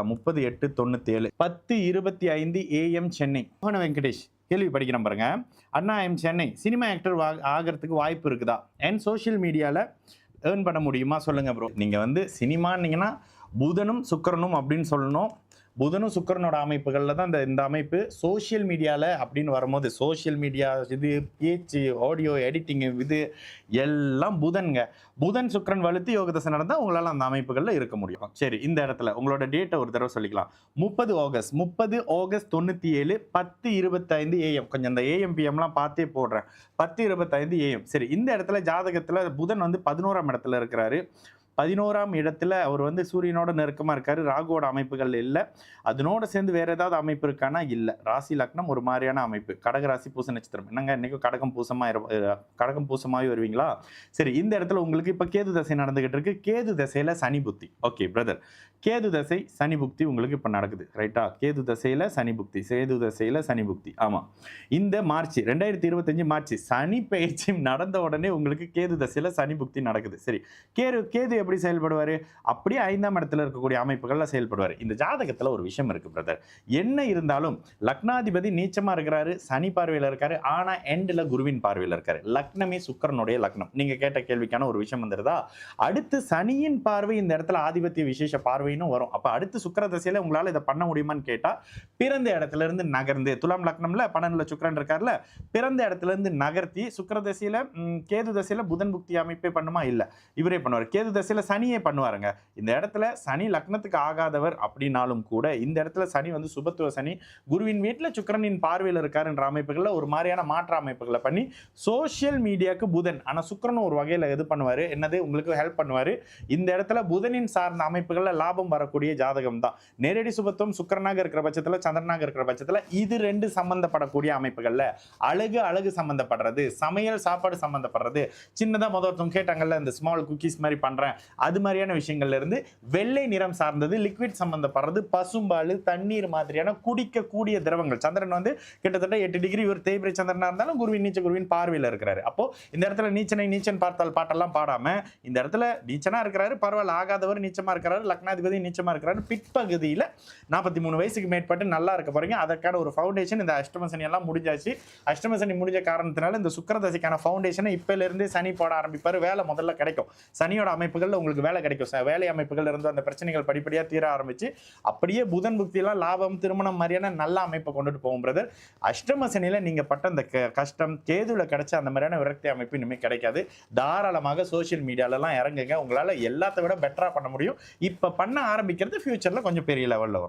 30/8/97 10:25 AM Chennai. மோகன வெங்கடேஷ் கேள்வி படிக்கிறேன் பாருங்க. அண்ணா ஐம் சென்னை சினிமா ஆக்டர் ஆகிறதுக்கு வாய்ப்பு இருக்குதா அண்ட் சோஷியல் மீடியாவில் ஏர்ன் பண்ண முடியுமா சொல்லுங்க ப்ரோ. நீங்கள் வந்து சினிமான்னீங்கன்னா புதனும் சுக்கிரனும் அப்படின்னு சொல்லணும். புதனும் சுக்கிரனோட அமைப்புகளில் தான் இந்த அமைப்பு. சோஷியல் மீடியாவில் அப்படின்னு வரும்போது சோஷியல் மீடியா இது பேச்சு ஆடியோ எடிட்டிங்கு இது எல்லாம் புதன்ங்க. புதன் சுக்கிரன் வலுத்து யோக தசை நடந்தால் உங்களால் அந்த அமைப்புகளில் இருக்க முடியும். சரி, இந்த இடத்துல உங்களோட டேட்டை ஒரு தடவை சொல்லிக்கலாம். 30 ஆகஸ்ட் 97 10:25 AM. கொஞ்சம் அந்த AM PM பார்த்தே போடுறேன். 10:25 AM. சரி, இந்த இடத்துல ஜாதகத்தில் புதன் வந்து 11ஆம் இடத்துல இருக்கிறாரு. 11ஆம் இடத்துல அவர் வந்து சூரியனோட நெருக்கமாக இருக்காரு. ராகுவோட அமைப்புகள் இல்லை. அதனோட சேர்ந்து வேற ஏதாவது அமைப்பு இருக்கானா இல்லை. ராசி லக்னம் ஒரு மாதிரியான அமைப்பு. கடகராசி பூச நட்சத்திரம். என்னங்க இன்னைக்கு கடகம் பூசமாகி வருவீங்களா? சரி, இந்த இடத்துல உங்களுக்கு இப்போ கேது தசை நடந்துகிட்டு இருக்கு. கேது தசையில சனி புக்தி. ஓகே பிரதர், கேது தசை சனி புக்தி உங்களுக்கு இப்போ நடக்குது ரைட்டா? கேது தசையில சனி புக்தி, கேது தசையில சனி புக்தி. ஆமாம், இந்த மார்ச் 2025 மார்ச் சனி பயிற்சி நடந்த உடனே உங்களுக்கு கேது தசையில சனி புக்தி நடக்குது. சரி, கேது எப்படி செயல்படுவாரு? அப்படியே 5ஆம் இடத்துல இருக்கக்கூடிய அமைப்புகள்ல செயல்படுவார். இந்த ஜாதகத்துல ஒரு விஷயம் இருக்கு பிரதர். என்ன இருந்தாலும் லக்னாதிபதி நீச்சமா இருக்கிறாரு, சனி பார்வையில் இருக்காரு. ஆனா எண்ட்ல குருவின் பார்வையில் இருக்காரு. லக்னமே சுக்கிரனுடைய லக்னம். நீங்க கேட்ட கேள்விக்கான ஒரு விஷயம் வந்துருதா? அடுத்து சனியின் பார்வை இந்த இடத்துல ஆதிபத்திய விசேஷ பார்வைன்னு வரும். அப்ப அடுத்து சுக்கிர தசையில உங்களால இதை பண்ண முடியுமான்னு கேட்டா, பிறந்த இடத்துல இருந்து நகர்ந்து துலாம் லக்னம்ல 12ல சுக்கிரன் இருக்காருல, பிறந்த இடத்துல இருந்து நகர்த்தி சுக்கிர தசையில கேது தசையில புதன் புக்தி அமைப்பே பண்ணுமா? இல்ல, இவரே பண்ணுவார். கேது தசையில சனியே பண்ணுவாருங்க. இந்த இடத்துல சனி லக்னத்துக்கு ஆகாதவர் அப்படின்னாலும் கூட இந்த இடத்துல சனி வந்து சுபத்துவ சனி, குருவின் வீட்டுல சுக்கிரனின் பார்வையில் இருக்காருன்ற அமைப்புகள்ல ஒரு மாதிரியான மாற்ற அமைப்புகளை பண்ணி சோசியல் மீடியாவுக்கு புதன், ஆனா சுக்கிரன் ஒரு வகையில எது பண்ணுவாரு, என்னது உங்களுக்கு ஹெல்ப் பண்ணுவாரு. இந்த இடத்துல புதனின் சார்ந்த அமைப்புகள்ல லாபம் வரக்கூடிய ஜாதகம் தான். நேரடி சுபத்துவம் சுக்கிரனாக இருக்கிற பட்சத்துல சந்திரனாக இருக்கிற பட்சத்துல இது ரெண்டு சம்பந்தப்படக்கூடிய அமைப்புகள்ல அழகு சம்பந்தப்படுறது, சமையல் சாப்பாடு சம்பந்தப்படுறது, சின்னதா முதல்வங்க கேட்டாங்கல்ல இந்த ஸ்மால் குக்கீஸ் மாதிரி பண்றேன், அது மாதிரியான விஷயங்கள்ல இருந்து வெள்ளை நிறம் சார்ந்தது, லிக்விட் சம்பந்தப்படுறது, பசும்பால், தண்ணீர் மாதிரியான குடிக்கக்கூடிய திரவங்கள். சந்திரன் வந்து கிட்டத்தட்ட 8 டிகிரி ஒரு தேய்பிரை சந்திரனா இருந்தாலும் குருவின் பார்வையில் இருக்கிறாரு. அப்போ இந்த இடத்துல நீச்சன் பார்த்தால் பாட்டெல்லாம் பாடாம இந்த இடத்துல நீச்சனா இருக்கிறாரு, பரவாயில்ல. ஆகாதவர் நீச்சமா இருக்கிறாரு, லக்னாதிபதி நீச்சமா இருக்கிறாரு. பிற்பகுதியில் 43 வயசுக்கு மேற்பட்டு நல்லா இருக்க போறீங்க. அதற்கான ஒரு ஃபவுண்டேஷன் இந்த அஷ்டமசனி எல்லாம் முடிஞ்சாச்சு. அஷ்டமசனி முடிஞ்ச காரணத்தினால இந்த சுக்கிர தசைக்கான ஃபவுண்டேஷனை இப்பல இருந்தே சனி போட ஆரம்பிப்பாரு. வேலை முதல்ல கிடைக்கும். சனியோட அமைப்புகள் உங்களுக்கு வேலை கிடைக்கும். வேலை அமைப்புகள் இருந்து அந்த பிரச்சனைகள் படிப்படியாக தீர ஆரம்பிச்சு அப்படியே புதன் புக்தியெல்லாம் லாபம், திருமணம் மாதிரியான நல்ல அமைப்பை கொண்டுட்டு போகும் பிரதர். அஷ்டம சனியில நீங்க பட்ட அந்த கஷ்டம் கேதுல கிடைச்ச அந்த மாதிரியான விரக்தி அமைப்பு இனிமேல் கிடைக்காது. தாராளமாக சோசியல் மீடியாலலாம் இறங்குங்க. உங்களால எல்லாத்த விட பெட்டரா பண்ண முடியும். இப்ப பண்ண ஆரம்பிக்கிறது ஃபியூச்சர்ல கொஞ்சம் பெரிய லெவல்ல வரும்.